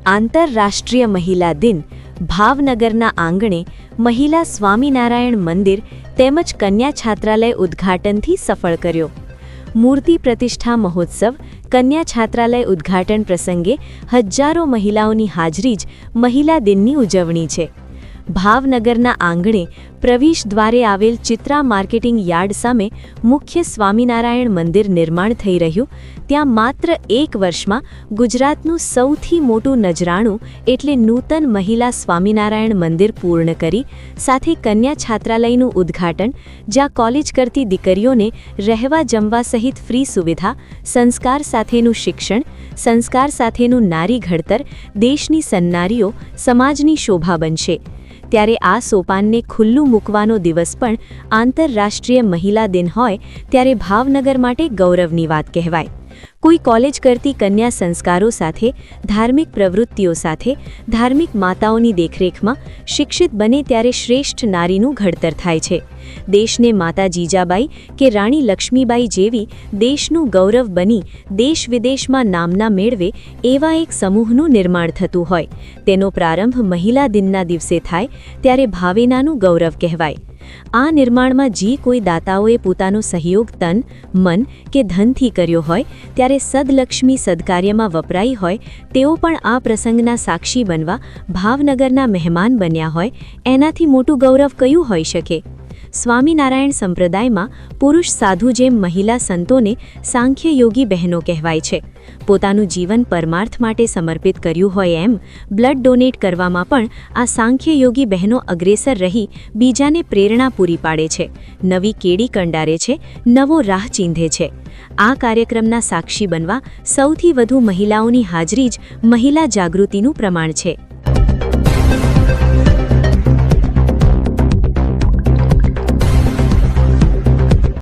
આંતરરાષ્ટ્રીય મહિલા દિન ભાવનગરના આંગણે મહિલા સ્વામિનારાયણ મંદિર તેમજ કન્યા છાત્રાલય ઉદ્ઘાટનથી સફળ કર્યો। મૂર્તિ પ્રતિષ્ઠા મહોત્સવ કન્યા છાત્રાલય ઉદ્ઘાટન પ્રસંગે હજારો મહિલાઓની હાજરી જ મહિલા દિનની ઉજવણી છે। ભાવનગરના આંગણે પ્રવેશ દ્વારે આવેલ ચિત્રા માર્કેટિંગ યાર્ડ સામે મુખ્ય સ્વામિનારાયણ મંદિર નિર્માણ થઈ રહ્યું, ત્યાં માત્ર એક વર્ષમાં ગુજરાતનું સૌથી મોટું નજરાણું એટલે નૂતન મહિલા સ્વામિનારાયણ મંદિર પૂર્ણ કરી સાથે કન્યા છાત્રાલયનું ઉદ્ઘાટન, જ્યાં કોલેજ કરતી દીકરીઓને રહેવા જમવા સહિત ફ્રી સુવિધા, સંસ્કાર સાથેનું શિક્ષણ, સંસ્કાર સાથેનું નારી ઘડતર દેશની સન્નારીઓ, સમાજની શોભા બનશે। ત્યારે આ સોપાનને ખુલ્લું મૂકવાનો દિવસ પણ આંતરરાષ્ટ્રીય મહિલા દિન હોય ત્યારે ભાવનગર માટે ગૌરવની વાત કહેવાય। કોઈ કોલેજ કરતી કન્યા સંસ્કારો સાથે, ધાર્મિક પ્રવૃત્તિઓ સાથે, ધાર્મિક માતાઓની દેખરેખમાં શિક્ષિત બને ત્યારે શ્રેષ્ઠ નારીનું ઘડતર થાય છે। દેશને માતા જીજાબાઈ કે રાણી લક્ષ્મીબાઈ જેવી દેશનું ગૌરવ બની દેશ વિદેશમાં નામના મેળવે એવા એક સમૂહનું નિર્માણ થતું હોય, તેનો પ્રારંભ મહિલા દિનના દિવસે થાય ત્યારે ભાવેનાનું ગૌરવ કહેવાય। આ નિર્માણમાં જે કોઈ દાતાઓએ પોતાનો સહયોગ તન, મન કે ધનથી કર્યો હોય ત્યારે સદલક્ષ્મી સદકાર્યમાં વપરાઈ હોય તેઓ પણ આ પ્રસંગના સાક્ષી બનવા ભાવનગરના મહેમાન બન્યા હોય, એનાથી મોટું ગૌરવ કયું હોઈ શકે? સ્વામિનારાયણ સંપ્રદાયમાં પુરુષ સાધુ જેમ મહિલા સંતોને સાંખ્ય યોગી બહેનો કહેવાય છે। પોતાનું જીવન પરમાર્થ માટે સમર્પિત કર્યું હોય એમ બ્લડ ડોનેટ કરવામાં પણ આ સાંખ્ય યોગી બહેનો અગ્રેસર રહી બીજાને પ્રેરણા પૂરી પાડે છે, નવી કેડી કંડારે છે, નવો રાહ ચીંધે છે। આ કાર્યક્રમના સાક્ષી બનવા સૌથી વધુ મહિલાઓની હાજરી જ મહિલા જાગૃતિનું પ્રમાણ છે।